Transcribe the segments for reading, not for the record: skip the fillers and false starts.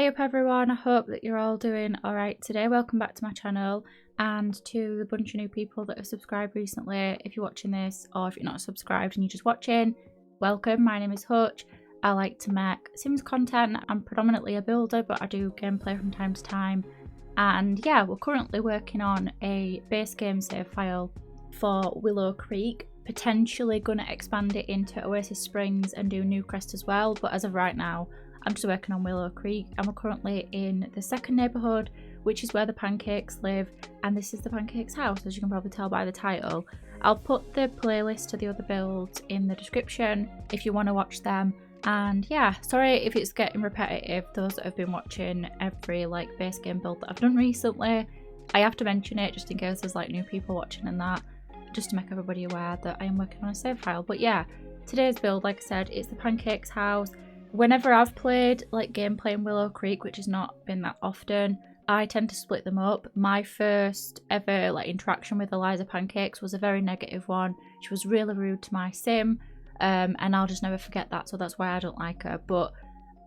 Eyup everyone, I hope that you're all doing alright today. Welcome back to my channel and to the bunch of new people that have subscribed recently. If you're watching this or if you're not subscribed and you're just watching, welcome. My name is Hutch. I like to make Sims content. I'm predominantly a builder, but I do gameplay from time to time. And yeah, we're currently working on a base game save file for Willow Creek. Potentially going to expand it into Oasis Springs and do Newcrest as well, but as of right now I'm just working on Willow Creek and we're currently in the second neighbourhood, which is where the Pancakes live, and this is the Pancakes house, as you can probably tell by the title. I'll put the playlist to the other builds in the description if you want to watch them. And yeah, sorry if it's getting repetitive, those that have been watching every like base game build that I've done recently. I have to mention it just in case there's like new people watching and that, just to make everybody aware that I am working on a save file. But yeah, today's build, like I said, it's the Pancakes house. Whenever I've played like gameplay in Willow Creek, which has not been that often, I tend to split them up. My first ever like interaction with Eliza Pancakes was a very negative one. She was really rude to my sim, and I'll just never forget that, so that's why I don't like her. But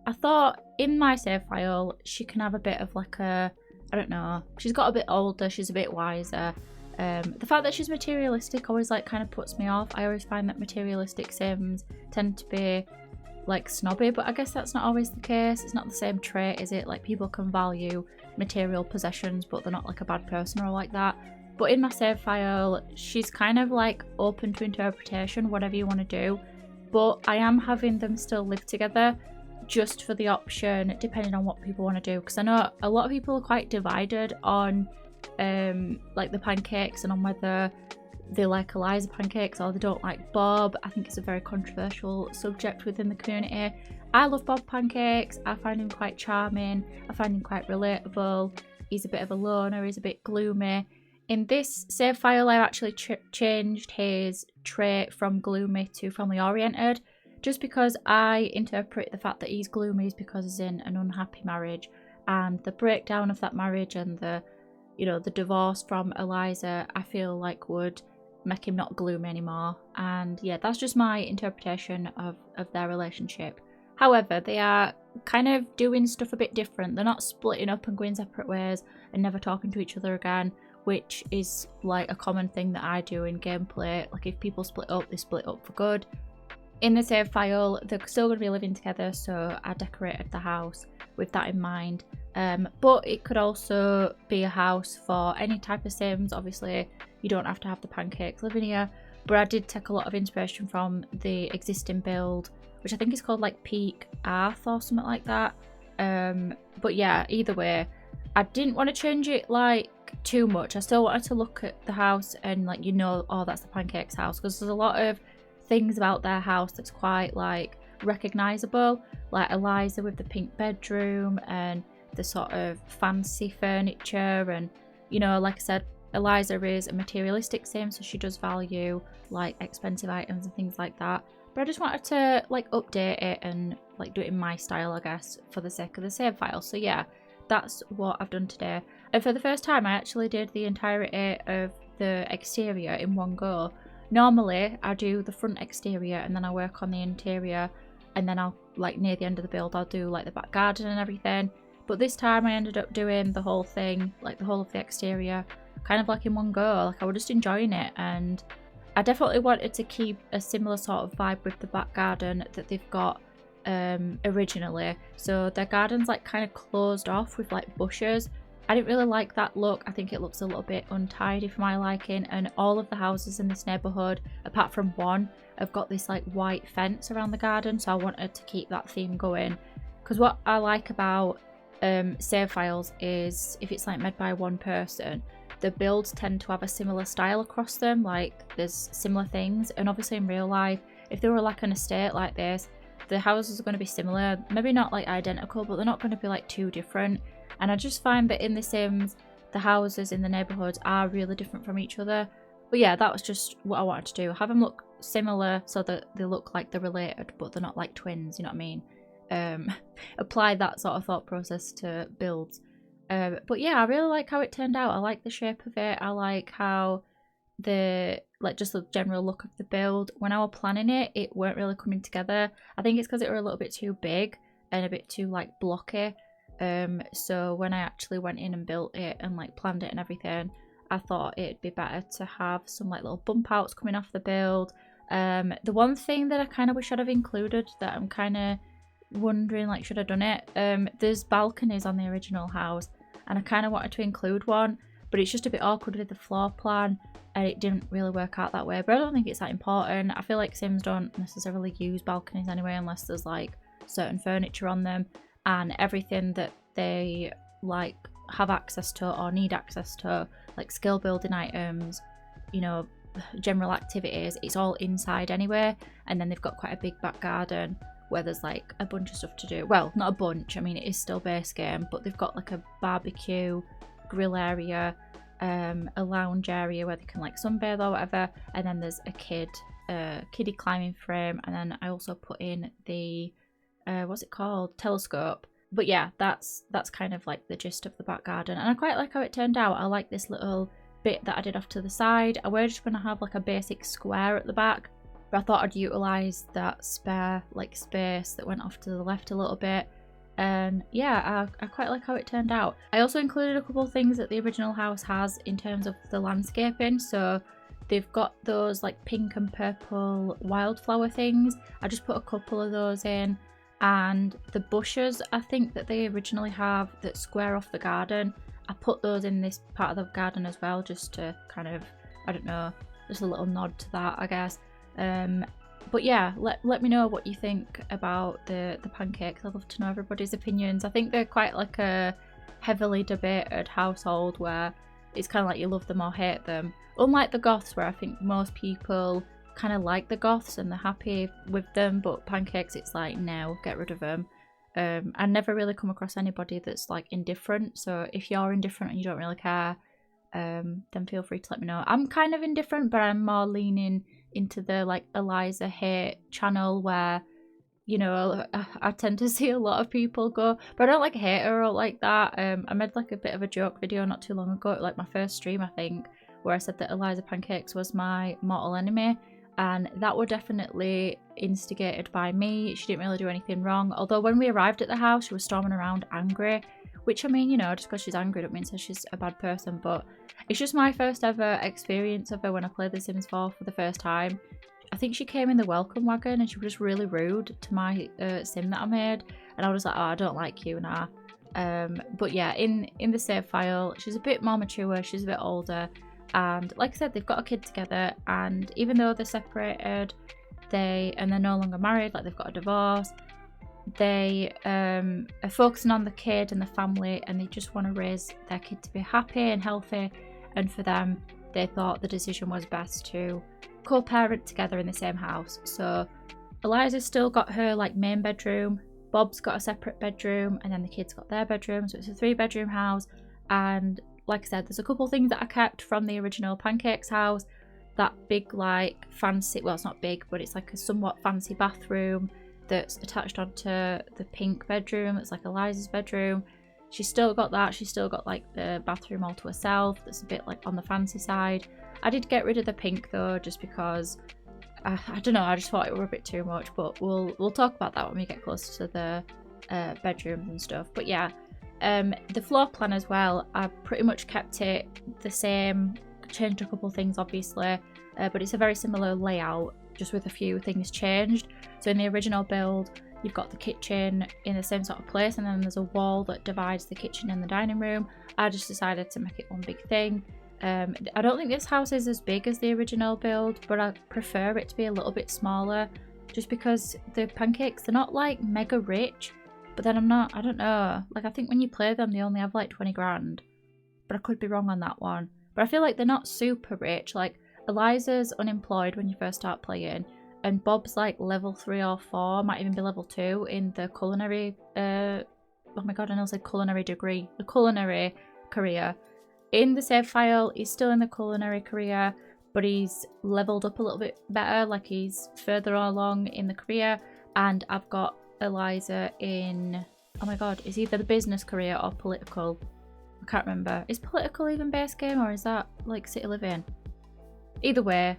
I thought in my save file she can have a bit of like a, I don't know, she's got a bit older, she's a bit wiser. The fact that she's materialistic always like kind of puts me off. I always find that materialistic sims tend to be like snobby, but I guess that's not always the case. It's not the same trait, is it? Like people can value material possessions, but they're not like a bad person or like that. But in my save file, she's kind of like open to interpretation, whatever you want to do. But I am having them still live together just for the option, depending on what people want to do. Because I know a lot of people are quite divided on like the Pancakes and on whether they like Eliza Pancakes or they don't like Bob. I think it's a very controversial subject within the community. I love Bob Pancakes. I find him quite charming. I find him quite relatable. He's a bit of a loner. He's a bit gloomy. In this save file, I actually changed his trait from gloomy to family oriented, just because I interpret the fact that he's gloomy is because he's in an unhappy marriage, and the breakdown of that marriage and the, you know, the divorce from Eliza, I feel like would make him not gloomy anymore. And yeah, that's just my interpretation of their relationship. However, they are kind of doing stuff a bit different. They're not splitting up and going separate ways and never talking to each other again, which is like a common thing that I do in gameplay. Like if people split up, they split up for good. In the save file, they're still going to be living together, so I decorated the house with that in mind. But it could also be a house for any type of sims. Obviously you don't have to have the Pancakes living here, but I did take a lot of inspiration from the existing build, which I think is called like Pique Hearth or something like that. But yeah, either way, I didn't want to change it like too much. I still wanted to look at the house and like, you know, oh, that's the Pancakes house, because there's a lot of things about their house that's quite like recognizable, like Eliza with the pink bedroom and the sort of fancy furniture. And you know, like I said, Eliza is a materialistic sim, so she does value like expensive items and things like that. But I just wanted to like update it and like do it in my style, I guess, for the sake of the save file. So yeah, that's what I've done today. And for the first time I actually did the entirety of the exterior in one go. Normally I do the front exterior and then I work on the interior, and then I'll like near the end of the build I'll do like the back garden and everything. But this time I ended up doing the whole thing, like the whole of the exterior, kind of like in one go. Like I was just enjoying it, and I definitely wanted to keep a similar sort of vibe with the back garden that they've got originally. So their garden's like kind of closed off with like bushes. I didn't really like that look. I think it looks a little bit untidy for my liking, and all of the houses in this neighbourhood, apart from one, have got this like white fence around the garden, so I wanted to keep that theme going. Because what I like about save files is if it's like made by one person, the builds tend to have a similar style across them, like there's similar things. And obviously in real life, if they were like an estate like this, the houses are going to be similar, maybe not like identical, but they're not going to be like too different. And I just find that in the Sims, the houses in the neighbourhoods are really different from each other. But yeah, that was just what I wanted to do. Have them look similar so that they look like they're related, but they're not like twins, you know what I mean? Apply that sort of thought process to builds. But yeah, I really like how it turned out. I like the shape of it. I like how the, like just the general look of the build. When I was planning it, it weren't really coming together. I think it's because it were a little bit too big and a bit too like blocky. So when I actually went in and built it and like planned it and everything, I thought it'd be better to have some like little bump outs coming off the build. The one thing that I kind of wish I'd have included that I'm kind of wondering, like, should I have done it? There's balconies on the original house, and I kind of wanted to include one, but it's just a bit awkward with the floor plan, and it didn't really work out that way. But I don't think it's that important. I feel like Sims don't necessarily use balconies anyway, unless there's like certain furniture on them, and everything that they like have access to or need access to, like skill building items, you know, general activities, it's all inside anyway. And then they've got quite a big back garden where there's like a bunch of stuff to do. Well, not a bunch, I mean it is still base game, but they've got like a barbecue grill area, a lounge area where they can like sunbathe or whatever, and then there's a kiddie climbing frame, and then I also put in the what's it called, telescope. But yeah, that's kind of like the gist of the back garden, and I quite like how it turned out. I like this little bit that I did off to the side. I was just going to have like a basic square at the back, but I thought I'd utilise that spare like space that went off to the left a little bit. And yeah, I quite like how it turned out. I also included a couple of things that the original house has in terms of the landscaping. So they've got those like pink and purple wildflower things. I just put a couple of those in. And the bushes, I think, that they originally have that square off the garden, I put those in this part of the garden as well, just to kind of, I don't know, just a little nod to that, I guess. But yeah, let me know what you think about the pancakes. I'd love to know everybody's opinions. I think they're quite like a heavily debated household where it's kind of like you love them or hate them. Unlike the goths, where I think most people kind of like the goths and they're happy with them, but pancakes, it's like, no, get rid of them. I never really come across anybody that's like indifferent, so if you're indifferent and you don't really care, then feel free to let me know. I'm kind of indifferent, but I'm more leaning into the like Eliza hate channel where, you know, I tend to see a lot of people go, but I don't like hate her or like that. I made like a bit of a joke video not too long ago, like my first stream I think, where I said that Eliza Pancakes was my mortal enemy. And that were definitely instigated by me. She didn't really do anything wrong. Although when we arrived at the house, she was storming around angry. Which, I mean, you know, just because she's angry don't mean that she's a bad person. But it's just my first ever experience of her when I played The Sims 4 for the first time. I think she came in the welcome wagon and she was just really rude to my sim that I made. And I was like, oh, I don't like you now. But yeah, in the save file, she's a bit more mature. She's a bit older. And like I said, they've got a kid together, and even though they're separated, they're no longer married, like they've got a divorce, they are focusing on the kid and the family, and they just want to raise their kid to be happy and healthy. And for them, they thought the decision was best to co-parent together in the same house. So Eliza's still got her like main bedroom, Bob's got a separate bedroom, and then the kids got their bedroom. So it's a 3-bedroom house. And like I said, there's a couple things that I kept from the original Pancakes house. That big, like, fancy, well, it's not big, but it's like a somewhat fancy bathroom that's attached onto the pink bedroom. It's like Eliza's bedroom. She's still got that. She's still got, like, the bathroom all to herself. That's a bit, like, on the fancy side. I did get rid of the pink, though, just because, I don't know, I just thought it were a bit too much. But we'll talk about that when we get closer to the bedrooms and stuff. But yeah. The floor plan as well, I pretty much kept it the same, changed a couple things obviously, but it's a very similar layout, just with a few things changed. So in the original build, you've got the kitchen in the same sort of place, and then there's a wall that divides the kitchen and the dining room. I just decided to make it one big thing. I don't think this house is as big as the original build, but I prefer it to be a little bit smaller, just because the pancakes, they're not like mega rich. But then I don't know, like I think when you play them they only have like 20 grand, but I could be wrong on that one. But I feel like they're not super rich. Like Eliza's unemployed when you first start playing, and Bob's like level 3 or 4, might even be level 2 in the culinary, oh my god, I know I said culinary degree, the culinary career. In the save file, he's still in the culinary career, but he's leveled up a little bit better, like he's further along in the career. And I've got Eliza in, oh my god, is either the business career or political. I can't remember. Is political even base game, or is that like city living? Either way,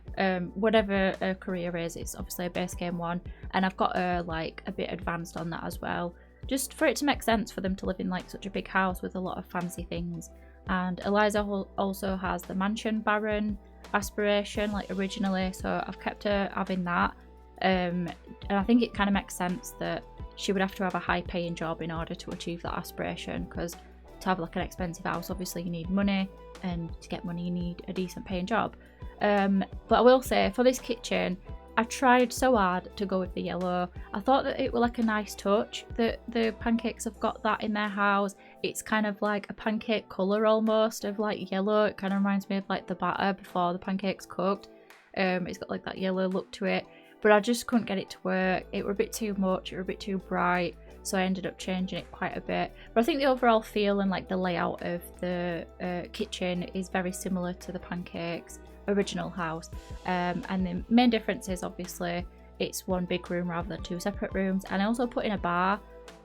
whatever her career is, it's obviously a base game one, and I've got her like a bit advanced on that as well. just for it to make sense for them to live in like such a big house with a lot of fancy things. And Eliza also has the mansion baron aspiration, like originally, so I've kept her having that. And I think it kind of makes sense that she would have to have a high paying job in order to achieve that aspiration, because to have like an expensive house, obviously you need money, and to get money you need a decent paying job. But I will say, for this kitchen, I tried so hard to go with the yellow. I thought that it was like a nice touch that the Pancakes have got that in their house. It's kind of like a pancake colour almost of like yellow. It kind of reminds me of like the batter before the pancakes cooked. It's got like that yellow look to it, but I just couldn't get it to work. It were a bit too much, it were a bit too bright, so I ended up changing it quite a bit. But I think the overall feel and like the layout of the kitchen is very similar to the Pancakes original house, and the main difference is obviously it's one big room rather than two separate rooms. And I also put in a bar.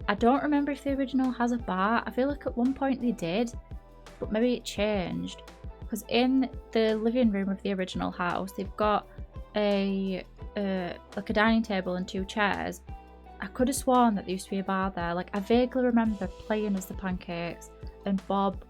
I don't remember if the original has a bar. I feel like at one point they did, but maybe it changed, because in the living room of the original house they've got a like a dining table and two chairs. I could have sworn that there used to be a bar there. Like, I vaguely remember playing as the Pancakes and Bob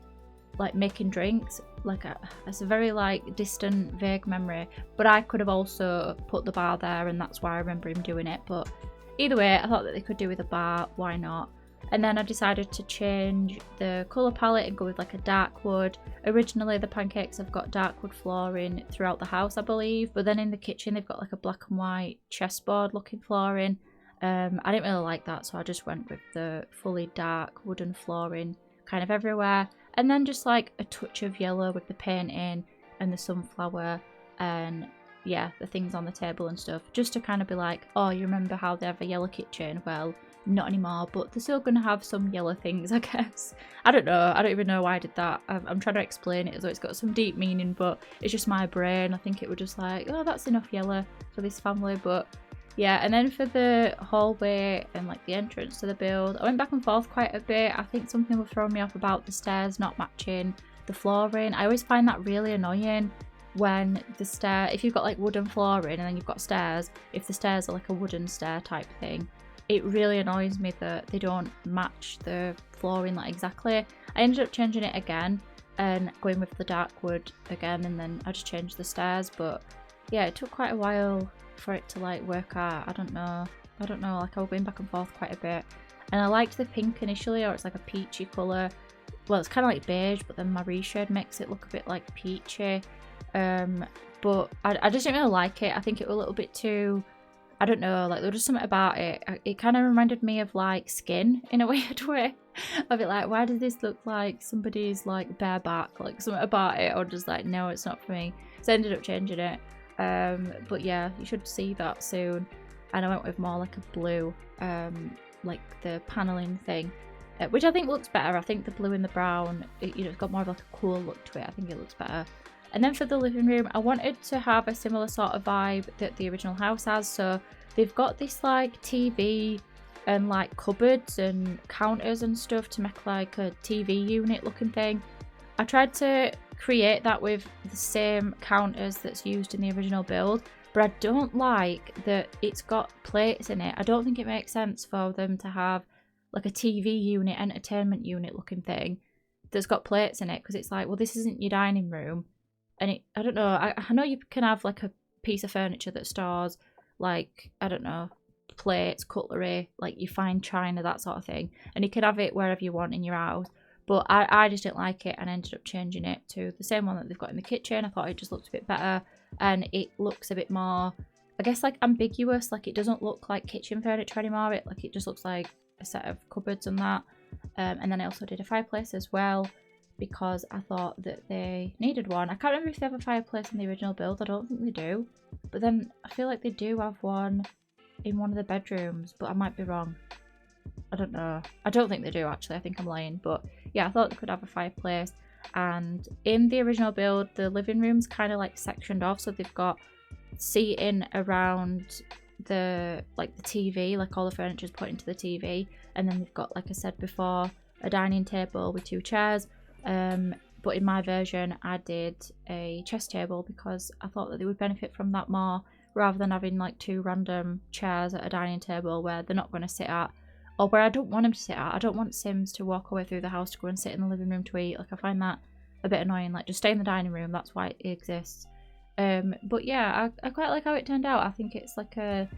like making drinks. Like it's a very like distant vague memory, but I could have also put the bar there, and that's why I remember him doing it. But either way, I thought that they could do with a bar, why not? And then I decided to change the colour palette and go with like a dark wood. Originally the Pancakes have got dark wood flooring throughout the house, I believe, but then in the kitchen they've got like a black and white chessboard looking flooring. I didn't really like that, so I just went with the fully dark wooden flooring kind of everywhere. And then just like a touch of yellow with the painting and the sunflower and yeah, the things on the table and stuff, just to kind of be like, oh, you remember how they have a yellow kitchen? Well, not anymore, but they're still going to have some yellow things, I guess. I don't know, I don't even know why I did that. I'm trying to explain it as though it's got some deep meaning, but it's just my brain. I think it was just like, oh, that's enough yellow for this family. But yeah, and then for the hallway and like the entrance to the build, I went back and forth quite a bit. I think something was throwing me off about the stairs not matching the flooring. I always find that really annoying when if you've got like wooden flooring and then you've got stairs, if the stairs are like a wooden stair type thing, it really annoys me that they don't match the flooring like exactly. I ended up changing it again and going with the dark wood again, and then I just changed the stairs. But yeah, it took quite a while for it to like work out. I don't know, like I was going back and forth quite a bit. And I liked the pink initially, or it's like a peachy colour. Well, it's kind of like beige, but then my reshade makes it look a bit like peachy. But I just didn't really like it. I think it was a little bit too, I don't know, like there was just something about it. It kind of reminded me of like skin in a weird way. A bit like, why does this look like somebody's like bareback? Like something about it, or just like, no, it's not for me. So I ended up changing it. But yeah, you should see that soon. And I went with more like a blue, like the paneling thing, which I think looks better. I think the blue and the brown, it's got more of like a cool look to it. I think it looks better. And then for the living room, I wanted to have a similar sort of vibe that the original house has. So they've got this like TV and like cupboards and counters and stuff to make like a TV unit looking thing. I tried to create that with the same counters that's used in the original build, but I don't like that it's got plates in it. I don't think it makes sense for them to have like a TV unit, entertainment unit looking thing that's got plates in it, because it's like, well, this isn't your dining room. And I don't know, I know you can have like a piece of furniture that stores like, I don't know, plates, cutlery, like you fine china, that sort of thing, and you can have it wherever you want in your house. But I just didn't like it and ended up changing it to the same one that they've got in the kitchen. I thought it just looked a bit better, and it looks a bit more, I guess, like ambiguous. Like it doesn't look like kitchen furniture anymore. It just looks like a set of cupboards and that. And then I also did a fireplace as well, because I thought that they needed one. I can't remember if they have a fireplace in the original build. I don't think they do. But then I feel like they do have one in one of the bedrooms, but I might be wrong. I don't know. I don't think they do, actually. I think I'm lying. But yeah, I thought they could have a fireplace. And in the original build, the living room's kind of like sectioned off. So they've got seating around the TV, like all the furniture's put into the TV. And then they've got, like I said before, a dining table with two chairs. But in my version, I did a chest table because I thought that they would benefit from that more, rather than having like two random chairs at a dining table where they're not going to sit at or where I don't want him to sit at. I don't want Sims to walk away through the house to go and sit in the living room to eat. Like, I find that a bit annoying. Like, just stay in the dining room. That's why it exists. But yeah, I quite like how it turned out. I think it's like a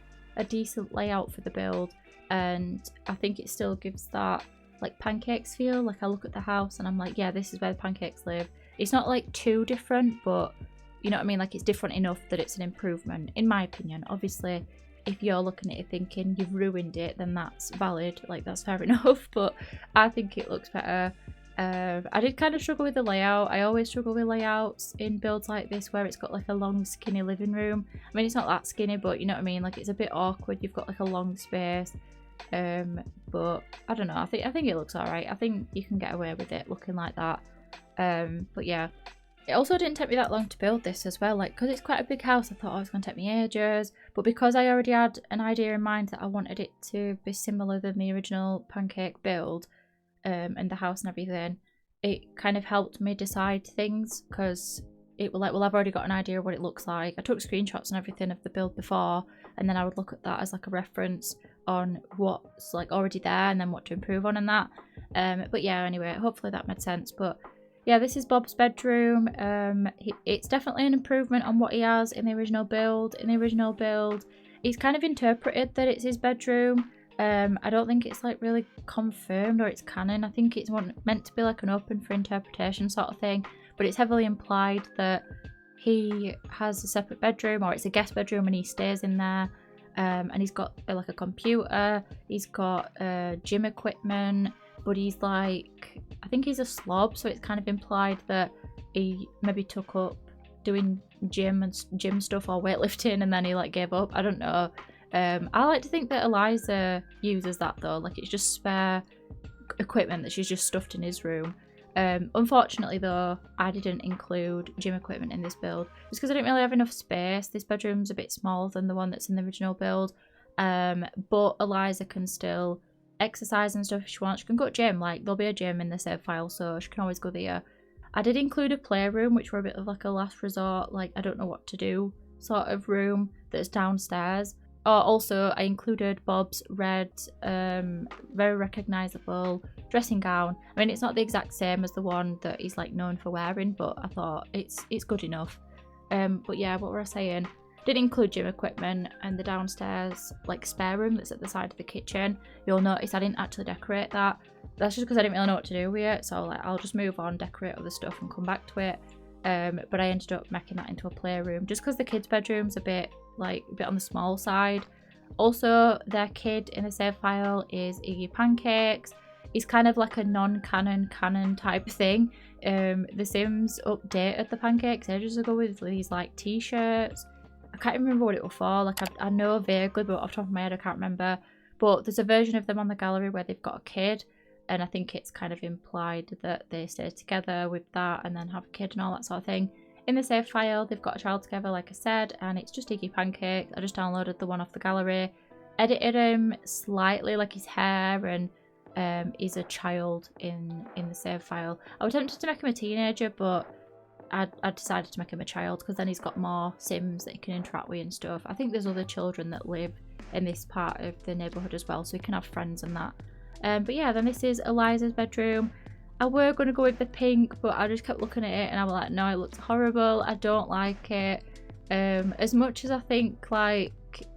decent layout for the build, and I think it still gives that like Pancakes feel. Like, I look at the house and I'm like, yeah, this is where the Pancakes live. It's not like too different, but you know what I mean? Like, it's different enough that it's an improvement, in my opinion. Obviously, if you're looking at it thinking you've ruined it, then that's valid. Like, that's fair enough, but I think it looks better. I did kind of struggle with the layout. I always struggle with layouts in builds like this where it's got like a long skinny living room. I mean, it's not that skinny, but you know what I mean? Like, it's a bit awkward. You've got like a long space. But I don't know. I think it looks alright. I think you can get away with it looking like that. But yeah. It also didn't take me that long to build this as well, like, because it's quite a big house. I thought, oh, it's going to take me ages, but because I already had an idea in mind that I wanted it to be similar than the original pancake build, and the house and everything, it kind of helped me decide things, because it was like, well, I've already got an idea of what it looks like. I took screenshots and everything of the build before, and then I would look at that as like a reference on what's like already there and then what to improve on and that. But yeah, anyway, hopefully that made sense. But yeah, this is Bob's bedroom. It's definitely an improvement on what he has in the original build. In the original build, he's kind of interpreted that it's his bedroom. I don't think it's like really confirmed or it's canon. I think it's meant to be like an open for interpretation sort of thing, but it's heavily implied that he has a separate bedroom, or it's a guest bedroom and he stays in there. And he's got like a computer, he's got gym equipment, but he's like, I think he's a slob, so it's kind of implied that he maybe took up doing gym stuff or weightlifting and then he like gave up. I don't know. I like to think that Eliza uses that though, like it's just spare equipment that she's just stuffed in his room. Unfortunately though, I didn't include gym equipment in this build just because I didn't really have enough space. This bedroom's a bit smaller than the one that's in the original build, but Eliza can still exercise and stuff if she wants. She can go to gym, like there'll be a gym in the save file, so she can always go there. I did include a playroom, which were a bit of like a last resort, like I don't know what to do sort of room that's downstairs. Also, I included Bob's red, very recognisable dressing gown. I mean, it's not the exact same as the one that he's like known for wearing, but I thought it's good enough. But yeah, what were I saying? Did include gym equipment and the downstairs like spare room that's at the side of the kitchen. You'll notice I didn't actually decorate that. That's just because I didn't really know what to do with it. So like I'll just move on, decorate other stuff and come back to it. But I ended up making that into a playroom just because the kids' bedroom's a bit on the small side. Also, their kid in the save file is Eyup Pancakes. He's kind of like a non-canon type thing. The Sims updated the Pancakes ages ago with these like t-shirts. I can't remember what it was for. Like I know vaguely, but off the top of my head I can't remember. But there's a version of them on the gallery where they've got a kid, and I think it's kind of implied that they stay together with that and then have a kid and all that sort of thing. In the save file, they've got a child together, like I said, and it's just Eyup Pancakes. I just downloaded the one off the gallery, edited him slightly, like his hair, and he's a child in the save file. I was tempted to make him a teenager, but I decided to make him a child because then he's got more Sims that he can interact with and stuff. I think there's other children that live in this part of the neighbourhood as well, so he can have friends and that. But yeah, then this is Eliza's bedroom. I were going to go with the pink, but I just kept looking at it and I was like, no, it looks horrible. I don't like it. As much as I think, like,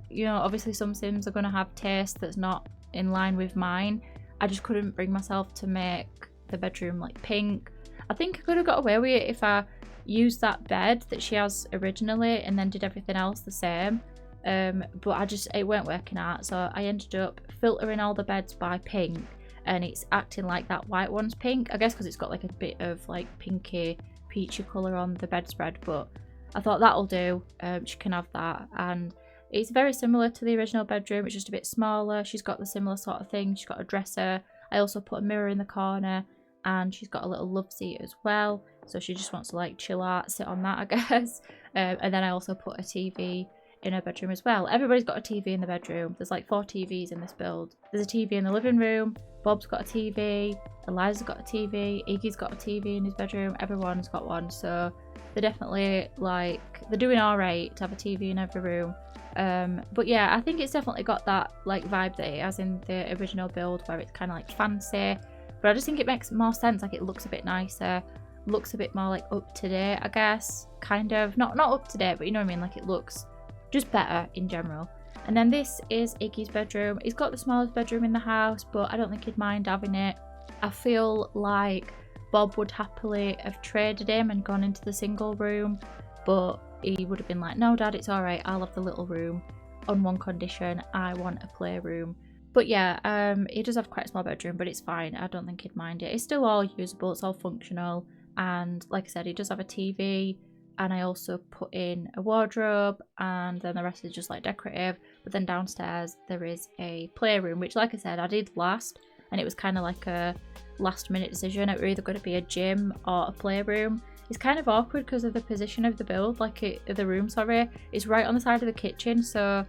you know, obviously some Sims are going to have taste that's not in line with mine. I just couldn't bring myself to make the bedroom like pink. I think I could have got away with it if I used that bed that she has originally and then did everything else the same. But it weren't working out, so I ended up filtering all the beds by pink, and it's acting like that white one's pink, I guess because it's got like a bit of like pinky peachy colour on the bedspread, but I thought that'll do. She can have that, and it's very similar to the original bedroom. It's just a bit smaller. She's got the similar sort of thing. She's got a dresser. I also put a mirror in the corner, and she's got a little love seat as well, so she just wants to like chill out, sit on that, I guess. And then I also put a TV in her bedroom as well. Everybody's got a TV in the bedroom. There's like 4 TVs in this build. There's a TV in the living room. Bob's got a TV. Eliza's got a TV. Iggy's got a TV in his bedroom. Everyone's got one. So they're definitely like, they're doing all right to have a TV in every room. But yeah, I think it's definitely got that like vibe that it has in the original build, where it's kind of like fancy. But I just think it makes more sense. Like, it looks a bit nicer. Looks a bit more like up to date, I guess. Kind of. Not up to date, but you know what I mean? Like, it looks just better in general. And then this is Iggy's bedroom. He's got the smallest bedroom in the house, but I don't think he'd mind having it. I feel like Bob would happily have traded him and gone into the single room, but he would have been like, no Dad, it's alright, I'll have the little room on one condition: I want a playroom. But yeah, he does have quite a small bedroom, but it's fine. I don't think he'd mind it. It's still all usable, it's all functional. And like I said, he does have a TV, and I also put in a wardrobe, and then the rest is just like decorative. But then downstairs there is a playroom, which, like I said, I did last, and it was kind of like a last minute decision. It was either going to be a gym or a playroom. It's kind of awkward because of the position of the build, the room, sorry. It's right on the side of the kitchen, so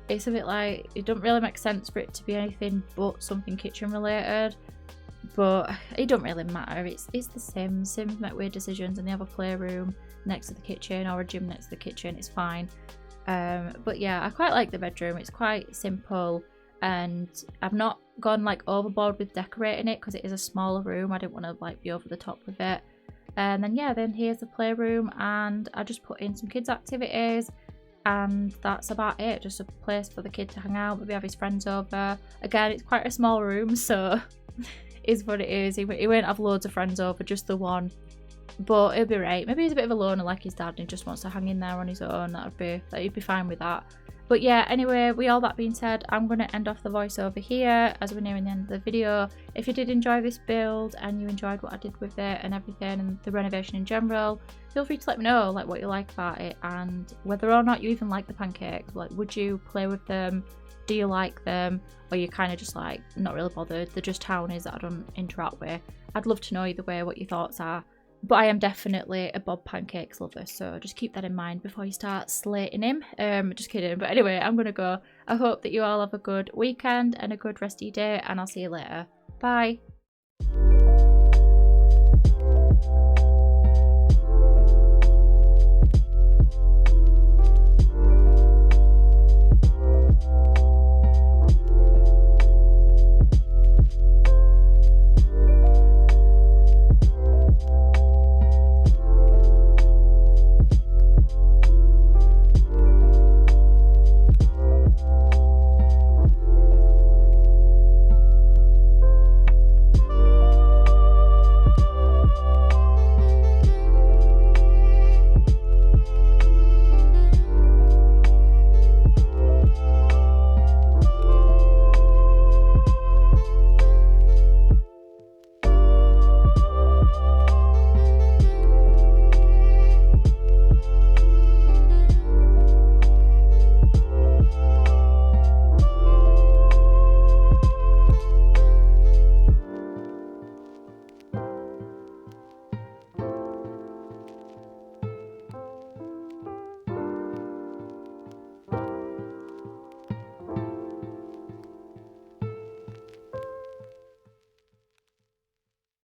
it's a bit like, it doesn't really make sense for it to be anything but something kitchen related. But it don't really matter. It's the Sims. Sims make weird decisions, and they have a playroom next to the kitchen or a gym next to the kitchen. It's fine. But yeah, I quite like the bedroom. It's quite simple, and I've not gone like overboard with decorating it because it is a smaller room. I didn't want to like be over the top with it. And then yeah, then here's the playroom, and I just put in some kids' activities, and that's about it. Just a place for the kid to hang out, maybe have his friends over. Again, it's quite a small room, so is what it is. He won't have loads of friends over, just the one. But it'll be right. Maybe he's a bit of a loner like his dad and he just wants to hang in there on his own. He'd be fine with that. But yeah, anyway, with all that being said, I'm going to end off the voiceover here as we're nearing the end of the video. If you did enjoy this build and you enjoyed what I did with it and everything, and the renovation in general, feel free to let me know like what you like about it, and whether or not you even like the pancakes. Like, would you play with them? Do you like them? Or you kind of just like not really bothered? They're just townies that I don't interact with. I'd love to know either way what your thoughts are. But I am definitely a Bob Pancakes lover, so just keep that in mind before you start slating him. Just kidding. But anyway, I'm going to go. I hope that you all have a good weekend and a good rest of your day, and I'll see you later. Bye.